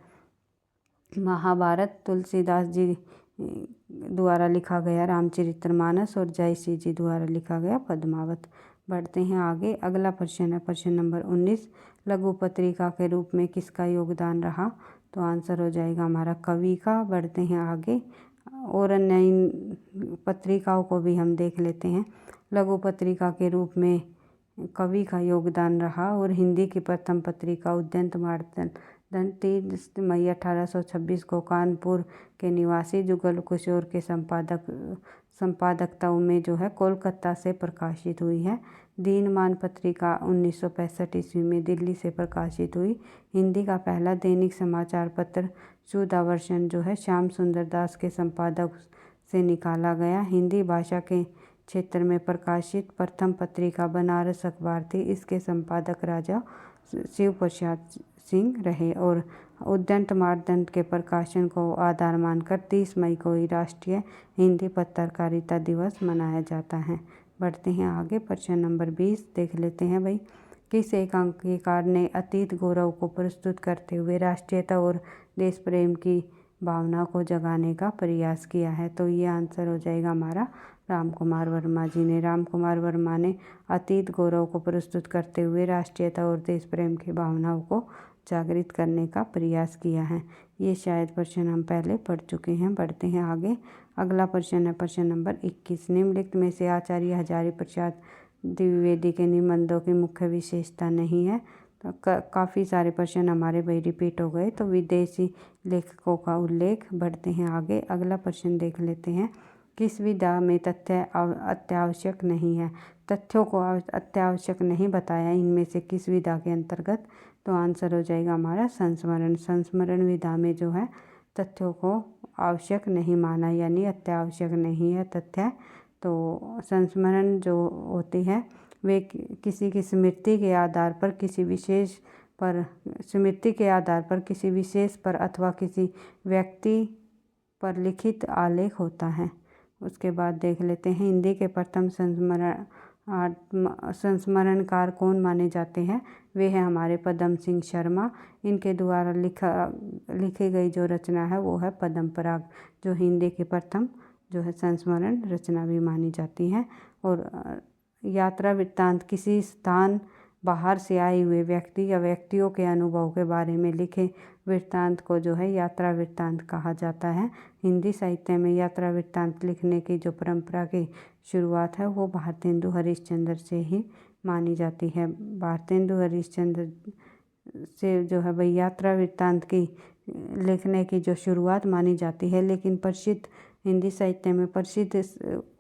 महाभारत तुलसीदास जी द्वारा लिखा गया रामचरितमानस और जयश्री जी द्वारा लिखा गया पद्मावत। बढ़ते हैं आगे। अगला प्रश्न है प्रश्न नंबर 19, लघु पत्रिका के रूप में किसका योगदान रहा? तो आंसर हो जाएगा हमारा कवि का। बढ़ते हैं आगे और अन्य पत्रिकाओं को भी हम देख लेते हैं। लघु पत्रिका के रूप में कवि का योगदान रहा और हिंदी की प्रथम पत्रिका उद्यंत मार्तंड 30 मई 1826 को कानपुर के निवासी जुगल किशोर के संपादकता में जो है कोलकाता से प्रकाशित हुई है। दीनमान पत्रिका 1965 ईस्वी में दिल्ली से प्रकाशित हुई। हिंदी का पहला दैनिक समाचार पत्र सुधावर्षन जो है श्याम सुंदर दास के संपादक से निकाला गया। हिंदी भाषा के क्षेत्र में प्रकाशित प्रथम पत्रिका बनारस अखबार थी। इसके संपादक राजा शिव प्रसाद सिंह रहे और उद्यंत मार्तंड के प्रकाशन को आधार मानकर 30 मई को ही राष्ट्रीय हिंदी पत्रकारिता दिवस मनाया जाता है। बढ़ते हैं आगे। प्रश्न नंबर 20 देख लेते हैं भाई। किस एकांकीकार ने अतीत गौरव को प्रस्तुत करते हुए राष्ट्रीयता और देश प्रेम की भावना को जगाने का प्रयास किया है? तो ये आंसर हो जाएगा हमारा राम कुमार वर्मा जी ने। राम कुमार वर्मा ने अतीत गौरव को प्रस्तुत करते हुए राष्ट्रीयता और देश प्रेम की भावनाओं को जागृत करने का प्रयास किया है। ये शायद प्रश्न हम पहले पढ़ चुके हैं। बढ़ते हैं आगे। अगला प्रश्न है प्रश्न नंबर 21, निम्नलिखित में से आचार्य हजारी प्रसाद द्विवेदी के निबंधों की मुख्य विशेषता नहीं है? तो काफ़ी सारे प्रश्न हमारे भाई रिपीट हो गए। तो विदेशी लेखकों का उल्लेख। बढ़ते हैं आगे। अगला प्रश्न देख लेते हैं। किस विधा में तथ्य अत्यावश्यक नहीं है? तथ्यों को अत्यावश्यक नहीं बताया इनमें से किस विधा के अंतर्गत? तो आंसर हो जाएगा हमारा संस्मरण। संस्मरण विधा में जो है तथ्यों को आवश्यक नहीं माना, यानी अत्यावश्यक नहीं है तथ्य। तो संस्मरण जो होती है वे किसी की स्मृति के आधार पर किसी विशेष पर अथवा किसी व्यक्ति पर लिखित आलेख होता है। उसके बाद देख लेते हैं हिंदी के प्रथम संस्मरणकार कौन माने जाते हैं। वे हैं हमारे पद्म सिंह शर्मा। इनके द्वारा लिखी गई जो रचना है वो है पद्म पराग, जो हिंदी के प्रथम जो है संस्मरण रचना भी मानी जाती है। और यात्रा वृत्तांत किसी स्थान बाहर से आए हुए व्यक्ति या व्यक्तियों के अनुभव के बारे में लिखे वृत्तांत को जो है यात्रा वृत्तांत कहा जाता है। हिंदी साहित्य में यात्रा वृत्तांत लिखने की जो परंपरा की शुरुआत है वो भारतेंदु हरिश्चंद्र से ही मानी जाती है। भारतेंदु हरिश्चंद्र से जो है वही यात्रा वृत्तांत की लिखने की जो शुरुआत मानी जाती है। लेकिन प्रसिद्ध हिंदी साहित्य में प्रसिद्ध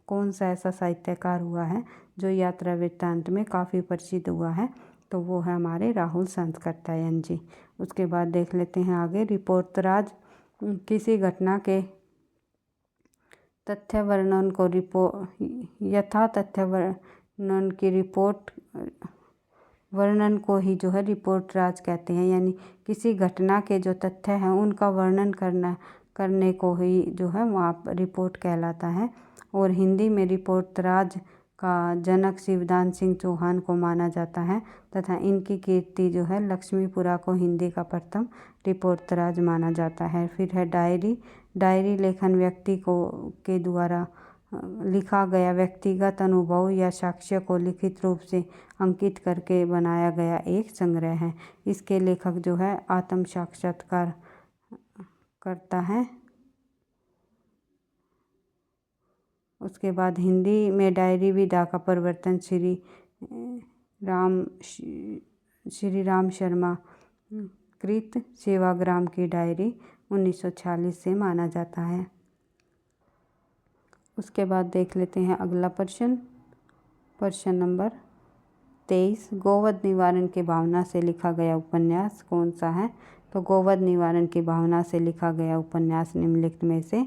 कौन सा ऐसा साहित्यकार हुआ है जो यात्रा वृत्तांत में काफ़ी प्रसिद्ध हुआ है, तो वो है हमारे राहुल सांस्कृत्यायन जी। उसके बाद देख लेते हैं आगे रिपोर्टराज किसी घटना के तथ्य वर्णन को वर्णन को ही जो है रिपोर्टराज कहते हैं, यानी किसी घटना के जो तथ्य हैं उनका वर्णन करने को ही जो है वहाँ रिपोर्ट कहलाता है। और हिंदी में रिपोर्टराज का जनक शिवदान सिंह चौहान को माना जाता है तथा इनकी कीर्ति जो है लक्ष्मीपुरा को हिंदी का प्रथम रिपोर्टराज माना जाता है। फिर है डायरी लेखन व्यक्ति के द्वारा लिखा गया व्यक्तिगत अनुभव या साक्ष्य को लिखित रूप से अंकित करके बनाया गया एक संग्रह है। इसके लेखक जो है आत्म साक्षात्कार करता है। उसके बाद हिंदी में डायरी विधा का प्रवर्तन श्री राम शर्मा कृत सेवाग्राम की डायरी 1946 से माना जाता है। उसके बाद देख लेते हैं अगला प्रश्न नंबर 23। गोवध निवारण की भावना से लिखा गया उपन्यास कौन सा है। तो गोवध निवारण की भावना से लिखा गया उपन्यास निम्नलिखित में से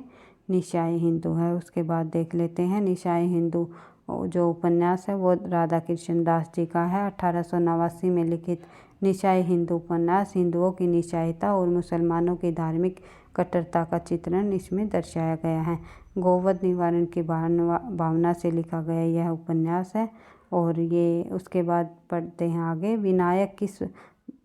निशाई हिंदू है। उसके बाद देख लेते हैं निशाई हिंदू जो उपन्यास है वो राधा कृष्ण दास जी का है। 1889 में लिखित निशाई हिंदू उपन्यास हिंदुओं की निशायता और मुसलमानों की धार्मिक कट्टरता का चित्रण इसमें दर्शाया गया है। गोवध निवारण की भावना से लिखा गया यह उपन्यास है। और ये उसके बाद पढ़ते हैं आगे। विनायक किस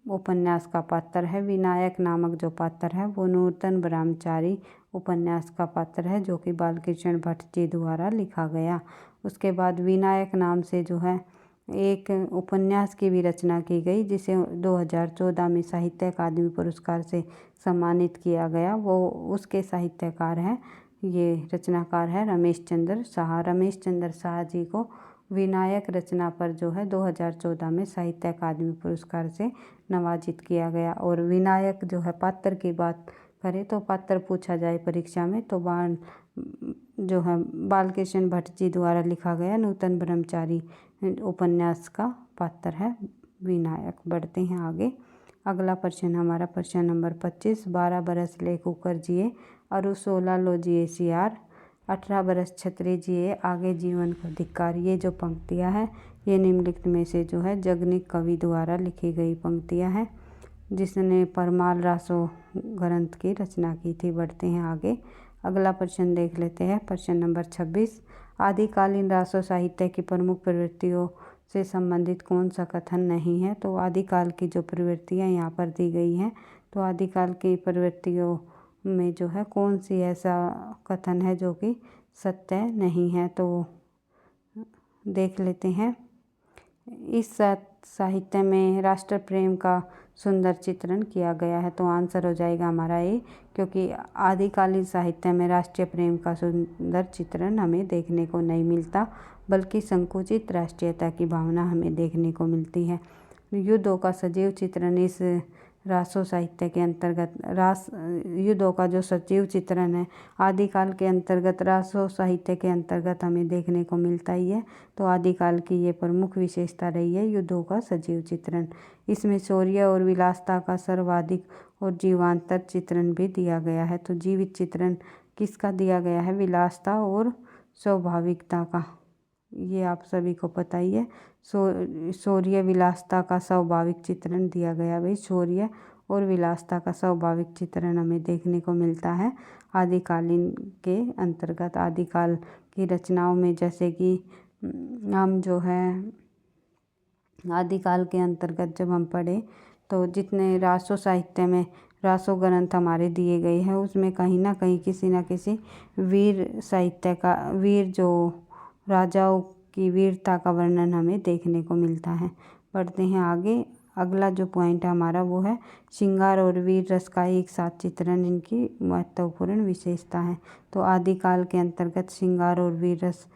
उपन्यास का पात्र है। विनायक नामक जो पात्र है वो नूतन ब्रह्मचारी उपन्यास का पात्र है जो कि बालकृष्ण भट्ट जी द्वारा लिखा गया। उसके बाद विनायक नाम से जो है एक उपन्यास की भी रचना की गई जिसे 2014 में साहित्य अकादमी पुरस्कार से सम्मानित किया गया। वो उसके साहित्यकार हैं, ये रचनाकार है रमेश चंद्र शाह। रमेश चंद्र शाह जी को विनायक रचना पर जो है 2014 में साहित्य अकादमी पुरस्कार से नवाजित किया गया। और विनायक जो है पात्र की बात करें तो पात्र पूछा जाए परीक्षा में तो जो है बालकृष्ण भट्ट जी द्वारा लिखा गया नूतन ब्रह्मचारी उपन्यास का पात्र है विनायक। बढ़ते हैं आगे। अगला प्रश्न हमारा प्रश्न नंबर 25। 12 बरस ले कुकर जिए और 16 लो जिए सियार, 18 बरस छतरी जिए आगे जीवन को धिक्कार। ये जो पंक्तियाँ हैं ये निम्नलिखित में से जो है जगनिक कवि द्वारा लिखी गई पंक्तियाँ हैं जिसने परमाल रासो ग्रंथ की रचना की थी। बढ़ते हैं आगे। अगला प्रश्न देख लेते हैं प्रश्न नंबर 26। आदिकालीन रासो साहित्य की प्रमुख प्रवृत्तियों से संबंधित कौन सा कथन नहीं है। तो आदिकाल की जो प्रवृत्तियाँ यहाँ पर दी गई हैं तो आदिकाल की प्रवृत्तियों में जो है कौन सी ऐसा कथन है जो कि सत्य नहीं है। तो देख लेते हैं। इस साहित्य में राष्ट्र प्रेम का सुंदर चित्रण किया गया है। तो आंसर हो जाएगा हमारा ए, क्योंकि आदिकालीन साहित्य में राष्ट्रीय प्रेम का सुंदर चित्रण हमें देखने को नहीं मिलता बल्कि संकुचित राष्ट्रीयता की भावना हमें देखने को मिलती है। युद्धों का सजीव चित्रण इस रासो साहित्य के अंतर्गत रास युद्धों का जो सजीव चित्रण है आदिकाल के अंतर्गत रासो साहित्य के अंतर्गत हमें देखने को मिलता ही है। तो आदिकाल की ये प्रमुख विशेषता रही है युद्धों का सजीव चित्रण। इसमें शौर्य और विलासता का सर्वाधिक और जीवांतर चित्रण भी दिया गया है। तो जीवित चित्रण किसका दिया गया है? विलासता और स्वाभाविकता का। ये आप सभी को पता ही है। शौर्य विलासता का स्वाभाविक चित्रण दिया गया। भाई शौर्य और विलासता का स्वाभाविक चित्रण हमें देखने को मिलता है आदिकालीन के अंतर्गत। आदिकाल की रचनाओं में जैसे कि हम जो है आदिकाल के अंतर्गत जब हम पढ़े तो जितने रासो साहित्य में रासो ग्रंथ हमारे दिए गए हैं उसमें कहीं ना कहीं किसी न किसी वीर साहित्य का वीर जो राजाओं की वीरता का वर्णन हमें देखने को मिलता है। बढ़ते हैं आगे। अगला जो पॉइंट है हमारा वो है श्रृंगार और वीर रस का एक साथ चित्रण, इनकी महत्वपूर्ण विशेषता है। तो आदिकाल के अंतर्गत श्रृंगार और वीर रस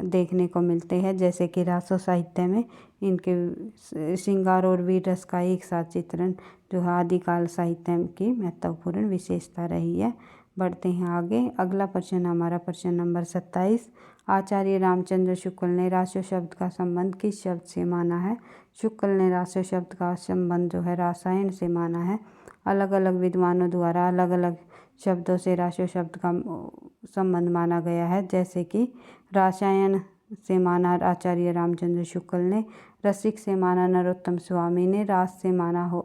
देखने को मिलते हैं। जैसे कि रासो साहित्य में इनके श्रृंगार और वीर रस का एक साथ चित्रण जो है आदिकाल साहित्य की महत्वपूर्ण विशेषता रही है। बढ़ते हैं आगे। अगला प्रश्न हमारा प्रश्न नंबर 27। आचार्य रामचंद्र शुक्ल ने रासो शब्द का संबंध किस शब्द से माना है? शुक्ल ने रासो शब्द का संबंध जो है रासायन से माना है। अलग अलग विद्वानों द्वारा अलग अलग शब्दों से रासो शब्द का संबंध माना गया है। जैसे कि रासायन से माना आचार्य रामचंद्र शुक्ल ने, रसिक से माना नरोत्तम स्वामी ने, रास से माना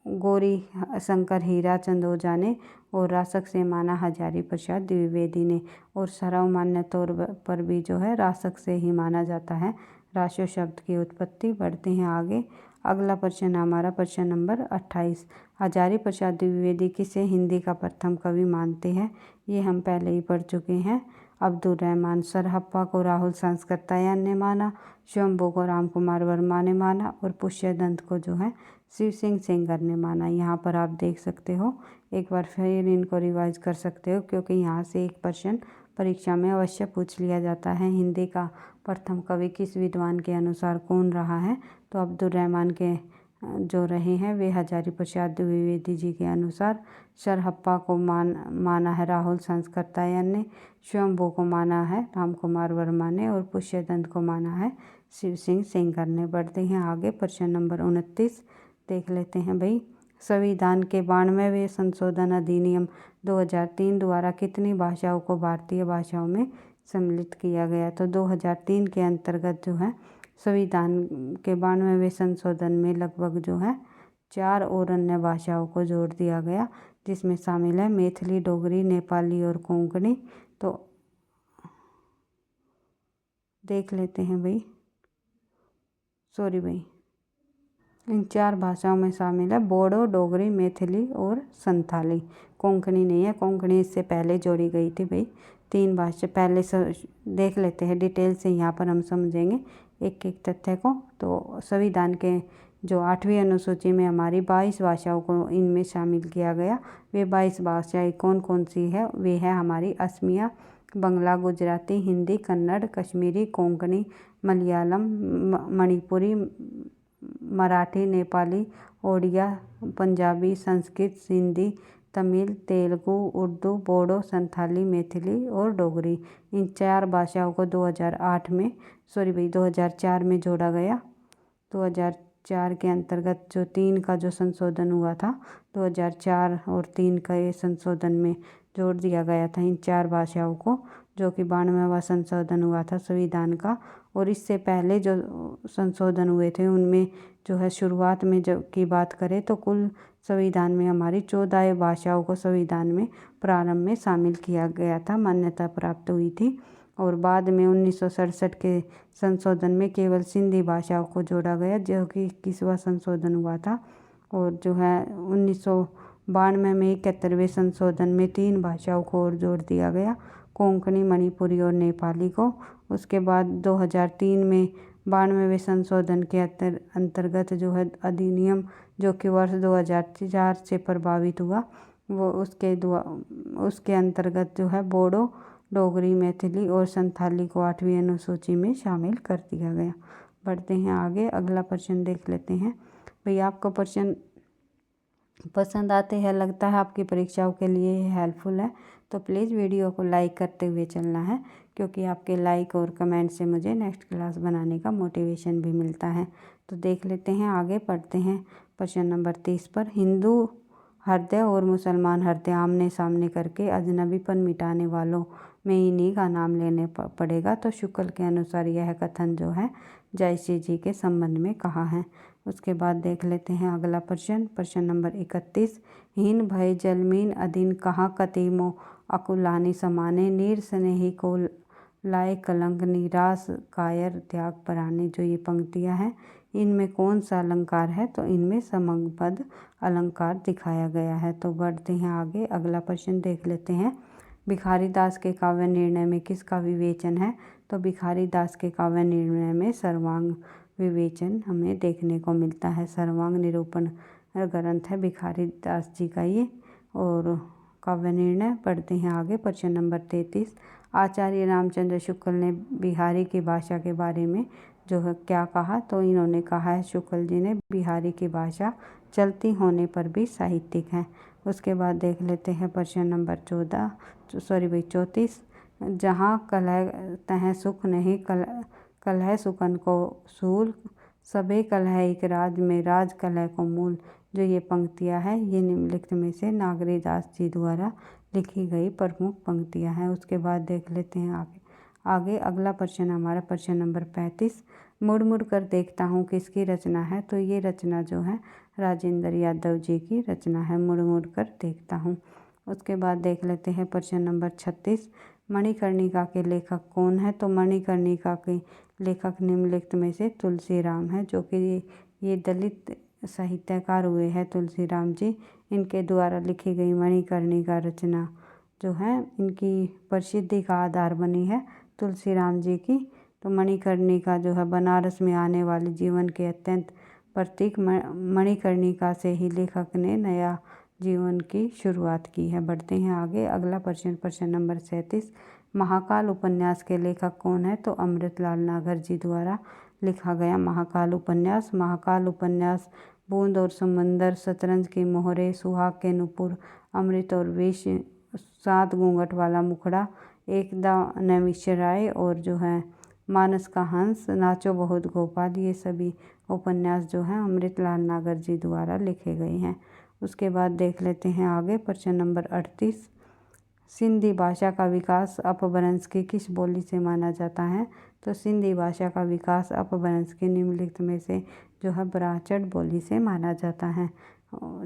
गौरी शंकर हीरा चंद ओझा ने और रासक से माना हजारी प्रसाद द्विवेदी ने। और सर्वमान्य तौर पर भी जो है रासक से ही माना जाता है रासो शब्द की उत्पत्ति। बढ़ते हैं आगे। अगला प्रश्न हमारा प्रश्न नंबर 28। हजारी प्रसाद द्विवेदी किसे हिंदी का प्रथम कवि मानते हैं? ये हम पहले ही पढ़ चुके हैं। अब्दुल रहमान। सरहप्पा को राहुल संस्कृतायन ने माना, शंभू को राम कुमार वर्मा ने माना और पुष्यदंत को जो है शिव सिंह सेंगर ने माना। यहाँ पर आप देख सकते हो, एक बार फिर इनको रिवाइज कर सकते हो क्योंकि यहाँ से एक प्रश्न परीक्षा में अवश्य पूछ लिया जाता है। हिंदी का प्रथम कवि किस विद्वान के अनुसार कौन रहा है? तो अब्दुल रहमान के जो रहे हैं वे हजारी प्रसाद द्विवेदी जी के अनुसार। सरहप्पा को माना है राहुल संस्कृतायन ने, शंभू को माना है राम कुमार वर्मा ने और पुष्यदंत को माना है शिव सिंह सेंगर ने। बढ़ते हैं आगे। प्रश्न नंबर 29 देख लेते हैं भाई। संविधान के 92वें संशोधन अधिनियम 2003 द्वारा कितनी भाषाओं को भारतीय भाषाओं में सम्मिलित किया गया? तो 2003 के अंतर्गत जो है संविधान के 92वें संशोधन में लगभग जो है 4 और अन्य भाषाओं को जोड़ दिया गया, जिसमें शामिल है मैथिली, डोगरी, नेपाली और कोंकणी। तो देख लेते हैं भाई, इन 4 भाषाओं में शामिल है बोडो, डोगरी, मैथिली और संथाली। कोंकणी नहीं है, कोंकणी इससे पहले जोड़ी गई थी भाई। 3 भाषा पहले देख लेते हैं डिटेल से, यहाँ पर हम समझेंगे एक एक तथ्य को। तो संविधान के जो 8वीं अनुसूची में हमारी 22 भाषाओं को इनमें शामिल किया गया। वे 22 भाषाएँ कौन कौन सी है? वे है हमारी असमिया, बंगला, गुजराती, हिंदी, कन्नड़, कश्मीरी, कोंकणी, मलयालम, मणिपुरी, मराठी, नेपाली, ओडिया, पंजाबी, संस्कृत, सिंधी, तमिल, तेलुगु, उर्दू, बोडो, संथाली, मैथिली और डोगरी। इन 4 भाषाओं को 2004 में जोड़ा गया। 2004 के अंतर्गत जो 3 का जो संशोधन हुआ था, 2004 और 3 का ये संशोधन में जोड़ दिया गया था इन 4 भाषाओं को, जो कि 92वां संशोधन हुआ था संविधान का। और इससे पहले जो संशोधन हुए थे उनमें जो है शुरुआत में जब की बात करें तो कुल संविधान में हमारी 14 भाषाओं को संविधान में प्रारंभ में शामिल किया गया था, मान्यता प्राप्त हुई थी। और बाद में 1967 के संशोधन में केवल सिंधी भाषाओं को जोड़ा गया, जो कि 21वां संशोधन हुआ था। और जो है 1992 में 71वें संशोधन में 3 भाषाओं को और जोड़ दिया गया, कोंकणी, मणिपुरी और नेपाली को। उसके बाद 2003 में 92वें संशोधन के अंतर्गत जो है अधिनियम जो कि वर्ष 2004 से प्रभावित हुआ, वो उसके अंतर्गत जो है बोडो, डोगरी, मैथिली और संथाली को 8वीं अनुसूची में शामिल कर दिया गया। बढ़ते हैं आगे। अगला प्रश्न देख लेते हैं भाई। आपको प्रश्न पसंद आते हैं, लगता है आपकी परीक्षाओं के लिए ये हेल्पफुल है, तो प्लीज़ वीडियो को लाइक करते हुए चलना है, क्योंकि आपके लाइक और कमेंट से मुझे नेक्स्ट क्लास बनाने का मोटिवेशन भी मिलता है। तो देख लेते हैं, आगे पढ़ते हैं प्रश्न नंबर 30 पर। हिंदू हृदय और मुसलमान हृदय आमने सामने करके अजनबीपन मिटाने वालों में इन्हीं का नाम लेने पड़ेगा। तो शुक्ल के अनुसार यह कथन जो है जायसी जी के संबंध में कहा है। उसके बाद देख लेते हैं अगला प्रश्न नंबर 31। हीन भय जलमीन अधीन कहाँ कतीमो अकुलानी समाने नीर स्नेही को लाए कलंक निराश कायर त्याग पराने। जो ये पंक्तियां हैं, इनमें कौन सा अलंकार है? तो इनमें समपद अलंकार दिखाया गया है। तो बढ़ते हैं आगे, अगला प्रश्न देख लेते हैं। भिखारी दास के काव्य निर्णय में किसका विवेचन है? तो भिखारी दास के काव्य निर्णय में सर्वांग विवेचन हमें देखने को मिलता है। सर्वांग निरूपण ग्रंथ है भिखारी दास जी का ये। और काव्य निर्णय पढ़ते हैं आगे, प्रश्न नंबर 33। आचार्य रामचंद्र शुक्ल ने बिहारी की भाषा के बारे में जो है क्या कहा? तो इन्होंने कहा है, शुक्ल जी ने, बिहारी की भाषा चलती होने पर भी साहित्यिक है। उसके बाद देख लेते हैं प्रश्न नंबर 34। जहाँ कलह तह सुख नहीं कलह सुकन को सूल सबे कलह एक राज में राज कलह को मूल। जो ये पंक्तियाँ हैं, ये निम्नलिखित में से नागरीदास जी द्वारा लिखी गई प्रमुख पंक्तियाँ हैं। उसके बाद देख लेते हैं आगे अगला प्रश्न हमारा प्रश्न नंबर 35। मुड़ मुड़ कर देखता हूँ किसकी रचना है? तो ये रचना जो है राजेंद्र यादव जी की रचना है, मुड़ मुड़ कर देखता हूँ। उसके बाद देख लेते हैं प्रश्न नंबर 36। मणिकर्णिका के लेखक कौन है? तो मणिकर्णिका के लेखक निम्नलिखित में से तुलसीराम है, जो कि ये दलित साहित्यकार हुए हैं तुलसीराम जी। इनके द्वारा लिखी गई मणिकर्णिका रचना जो है इनकी प्रसिद्धि का आधार बनी है तुलसीराम जी की। तो मणिकर्णिका जो है बनारस में आने वाले जीवन के अत्यंत प्रतीक मणिकर्णिका से ही लेखक ने नया जीवन की शुरुआत की है। बढ़ते हैं आगे, अगला प्रश्न नंबर 37। महाकाल उपन्यास के लेखक कौन है? तो अमृतलाल नागर जी द्वारा लिखा गया महाकाल उपन्यास। महाकाल उपन्यास बूंद और समंदर, शतरंज की मोहरे, सुहाग के नुपुर, अमृत और विष, 7 घूंघट वाला मुखड़ा, एकदा नैमिषारण्य और जो है मानस का हंस, नाचो बहुत गोपाल, ये सभी उपन्यास जो हैं अमृतलाल नागर जी द्वारा लिखे गए हैं। उसके बाद देख लेते हैं आगे प्रश्न नंबर 38। सिंधी भाषा का विकास अपभ्रंश की किस बोली से माना जाता है? तो सिंधी भाषा का विकास अपभ्रंश की निम्नलिखित में से जो है ब्राह्मण बोली से माना जाता है।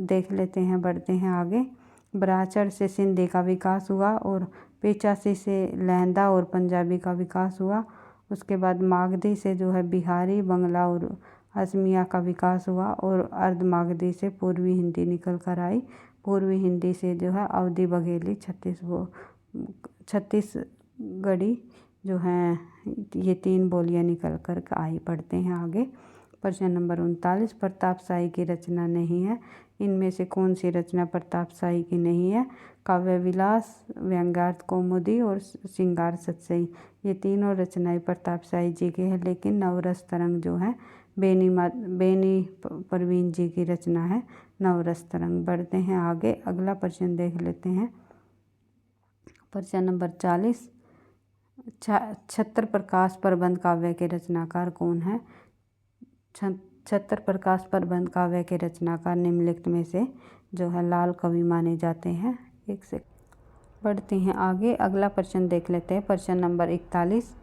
देख लेते हैं, बढ़ते हैं आगे। ब्राह्मण से सिंधी का विकास हुआ और 85 से लहंदा और पंजाबी का विकास हुआ। उसके बाद मागधी से जो है बिहारी, बंगला और असमिया का विकास हुआ और अर्ध मागधी से पूर्वी हिंदी निकल कर आई। पूर्वी हिंदी से जो है अवधी, बघेली, छत्तीसगढ़ी जो हैं ये 3 बोलियां निकल कर आई। पढ़ते हैं आगे, प्रश्न नंबर 39। प्रताप शाही की रचना नहीं है, इनमें से कौन सी रचना प्रताप शाही की नहीं है? काव्य विलास, व्यंग्यार्थ कौमुदी और श्रृंगार सतसई, ये तीनों रचनाएं प्रताप शाही जी की है। लेकिन नवरस तरंग जो है बेनी परवीन जी की रचना है नवरस तरंग। बढ़ते हैं आगे, अगला प्रश्न देख लेते हैं प्रश्न नंबर 40। छत्र प्रकाश प्रबंध काव्य के रचनाकार कौन है? छत्र प्रकाश प्रबंध काव्य के रचनाकार निम्नलिखित में से जो है लाल कवि माने जाते हैं। एक से बढ़ते हैं आगे, अगला प्रश्न देख लेते हैं प्रश्न नंबर 41।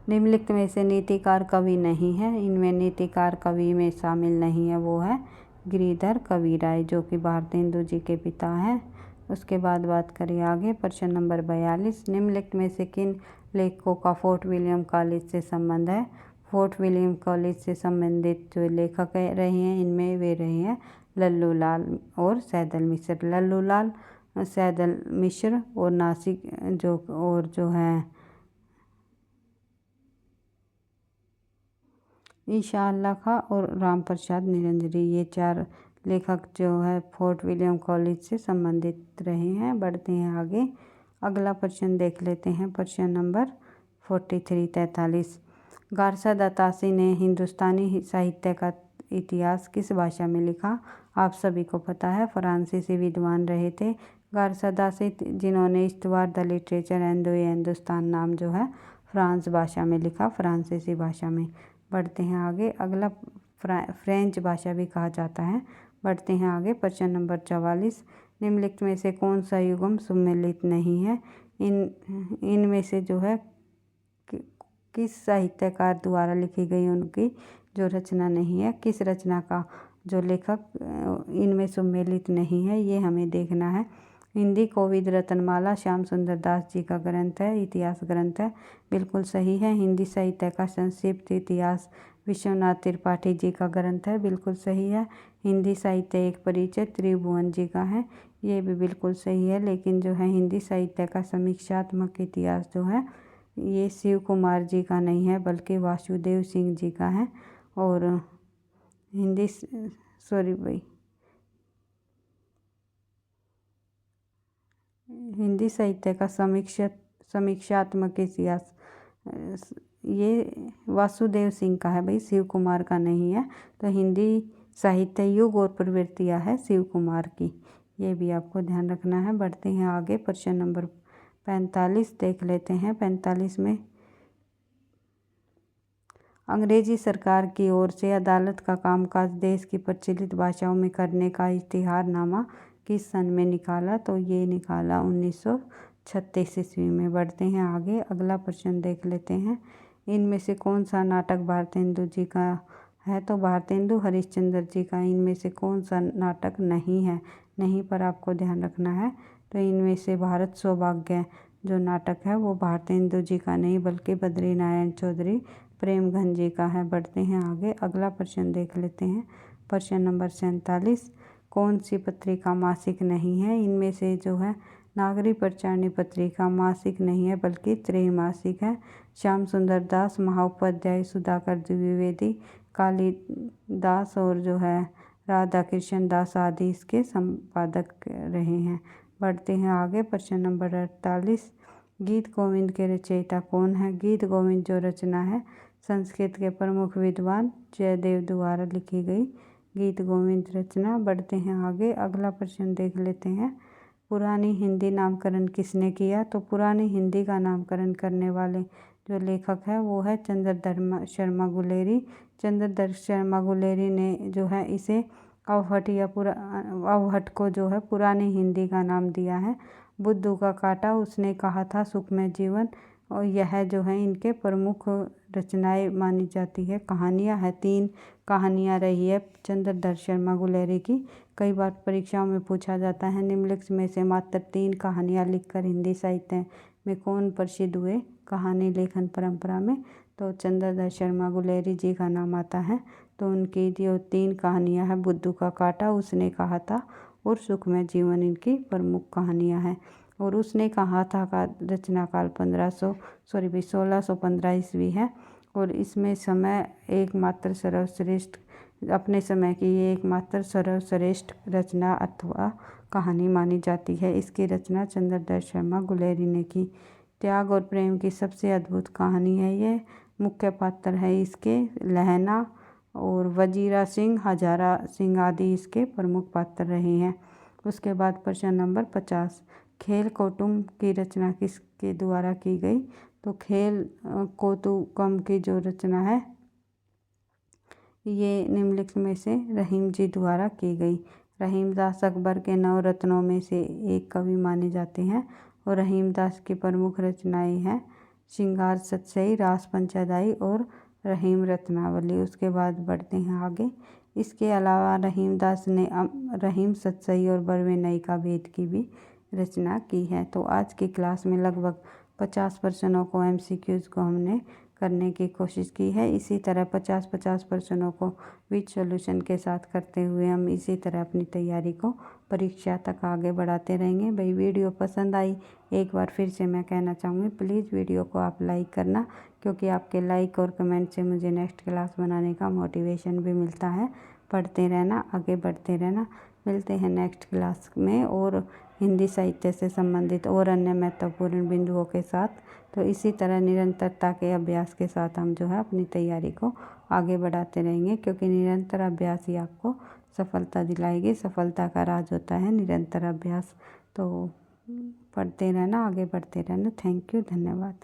निम्नलिखित में से नीतिकार कवि नहीं है, इनमें नीतिकार कवि में शामिल नहीं है, वो है गिरिधर कविराय, जो कि भारतेंदु जी के पिता हैं। उसके बाद बात करें आगे, प्रश्न नंबर 42। निम्नलिखित में से किन लेखकों का फोर्ट विलियम कॉलेज से संबंध है? फोर्ट विलियम कॉलेज से संबंधित जो लेखक रहे हैं, इनमें वे रहे हैं लल्लू लाल और सैदल मिश्र। लल्लू लाल, सैदल मिश्र और नासिक जो है ईशा अल्लाह खां और राम प्रसाद निरंजनी, ये 4 लेखक जो है फोर्ट विलियम कॉलेज से संबंधित रहे हैं। बढ़ते हैं आगे, अगला प्रश्न देख लेते हैं प्रश्न नंबर 43। गारसा दत्तासी ने हिंदुस्तानी साहित्य का इतिहास किस भाषा में लिखा? आप सभी को पता है फ्रांसीसी विद्वान रहे थे गारसादासी, जिन्होंने इस्तवार द लिटरेचर एंड हिंदुस्तान नाम जो है फ्रांस भाषा में लिखा, फ्रांसीसी भाषा में। बढ़ते हैं आगे। अगला फ्रेंच भाषा भी कहा जाता है। बढ़ते हैं आगे। प्रश्न नंबर 44, निम्नलिखित में से कौन सा युग्म सुमेलित नहीं है? इनमें से जो है किस साहित्यकार द्वारा लिखी गई उनकी जो रचना नहीं है, किस रचना का जो लेखक इनमें सुमेलित नहीं है, ये हमें देखना है। हिंदी कोविद रत्नमाला श्याम सुंदर दास जी का ग्रंथ है, इतिहास ग्रंथ है, बिल्कुल सही है। हिंदी साहित्य का संक्षिप्त इतिहास विश्वनाथ त्रिपाठी जी का ग्रंथ है, बिल्कुल सही है। हिंदी साहित्य एक परिचय त्रिभुवन जी का है, ये भी बिल्कुल सही है। लेकिन जो है हिंदी साहित्य का समीक्षात्मक इतिहास जो है ये शिव कुमार जी का नहीं है, बल्कि वासुदेव सिंह जी का है। और हिंदी साहित्य का समीक्षात्मक इतिहास ये वासुदेव सिंह का है भाई, शिव कुमार का नहीं है। तो हिंदी साहित्य युग और प्रवृत्तियाँ है शिव कुमार की, ये भी आपको ध्यान रखना है। बढ़ते हैं आगे। प्रश्न नंबर 45 देख लेते हैं। 45 में अंग्रेजी सरकार की ओर से अदालत का कामकाज देश की प्रचलित भाषाओं में करने का इश्तिहारनामा किस सन में निकाला? तो ये निकाला 1936 ईस्वी में। बढ़ते हैं आगे। अगला प्रश्न देख लेते हैं। इनमें से कौन सा नाटक भारतेंदु जी का है? तो भारतेंदु हरिश्चंद्र जी का। इनमें से कौन सा नाटक नहीं है? नहीं पर आपको ध्यान रखना है। तो इनमें से भारत सौभाग्य जो नाटक है वो भारतेंदु जी का नहीं, बल्कि बद्रीनारायण चौधरी प्रेमघन जी का है। बढ़ते हैं आगे। अगला प्रश्न देख लेते हैं। प्रश्न नंबर 47, कौन सी पत्रिका मासिक नहीं है? इनमें से जो है नागरिक प्रचारणी पत्रिका मासिक नहीं है, बल्कि त्रैमासिक है। श्याम सुंदर दास, महाउपाध्याय, सुधाकर द्विवेदी, कालिदास और जो है राधा कृष्ण दास आदि इसके संपादक रहे हैं। बढ़ते हैं आगे। प्रश्न नंबर 48, गीत गोविंद के रचयिता कौन है? गीत गोविंद जो रचना है संस्कृत के प्रमुख विद्वान जयदेव द्वारा लिखी गई गीत गोविंद रचना। बढ़ते हैं आगे। अगला प्रश्न देख लेते हैं। पुरानी हिंदी नामकरण किसने किया? तो पुरानी हिंदी का नामकरण करने वाले जो लेखक है वो है चंद्रधर शर्मा गुलेरी। चंद्रधर शर्मा गुलेरी ने जो है इसे अवहट को जो है पुरानी हिंदी का नाम दिया है। बुद्धू का काटा उसने कहा था, सुखमय जीवन, और यह जो है इनके प्रमुख रचनाएं मानी जाती है। कहानियां है, 3 कहानियां रही है चंद्रधर शर्मा गुलेरी की। कई बार परीक्षाओं में पूछा जाता है निम्नलिखित में से मात्र 3 कहानियां लिखकर हिंदी साहित्य में कौन प्रसिद्ध हुए कहानी लेखन परंपरा में? तो चंद्रधर शर्मा गुलेरी जी का नाम आता है। तो उनकी जो 3 कहानियां हैं, बुद्धू का काटा, उसने कहा था और सुखमय जीवन इनकी प्रमुख कहानियां हैं। और उसने कहा था का रचना काल 1615 ईस्वी है। और इसमें समय एकमात्र सर्वश्रेष्ठ अपने समय की ये एकमात्र सर्वश्रेष्ठ रचना अथवा कहानी मानी जाती है। इसकी रचना चंद्रधर शर्मा गुलेरी ने की। त्याग और प्रेम की सबसे अद्भुत कहानी है ये। मुख्य पात्र है इसके लहना और वजीरा सिंह, हजारा सिंह आदि इसके प्रमुख पात्र रहे हैं। उसके बाद प्रश्न नंबर 50, खेल कौटुंब की रचना किसके द्वारा की गई? तो खेल कौतुकम की जो रचना है ये निम्नलिखित में से रहीम जी द्वारा की गई। रहीम दास अकबर के 9 रत्नों में से एक कवि माने जाते हैं। और रहीम दास की प्रमुख रचनाएं हैं श्रृंगार सतसई, रास पंचदाई और रहीम रत्नावली। उसके बाद बढ़ते हैं आगे। इसके अलावा रहीम दास ने रहीम सतसई और बरवे नई का भेद की भी रचना की है। तो आज की क्लास में लगभग 50 प्रश्नों को MCQs को हमने करने की कोशिश की है। इसी तरह 50-50 प्रश्नों को विद सॉल्यूशन के साथ करते हुए हम इसी तरह अपनी तैयारी को परीक्षा तक आगे बढ़ाते रहेंगे। भाई वीडियो पसंद आई, एक बार फिर से मैं कहना चाहूँगी प्लीज़ वीडियो को आप लाइक करना, क्योंकि आपके लाइक और कमेंट से मुझे नेक्स्ट क्लास बनाने का मोटिवेशन भी मिलता है। पढ़ते रहना, आगे बढ़ते रहना। मिलते हैं नेक्स्ट क्लास में और हिंदी साहित्य से संबंधित और अन्य महत्वपूर्ण बिंदुओं के साथ। तो इसी तरह निरंतरता के अभ्यास के साथ हम जो है अपनी तैयारी को आगे बढ़ाते रहेंगे, क्योंकि निरंतर अभ्यास ही आपको सफलता दिलाएगी। सफलता का राज होता है निरंतर अभ्यास। तो पढ़ते रहना, आगे बढ़ते रहना। थैंक यू, धन्यवाद।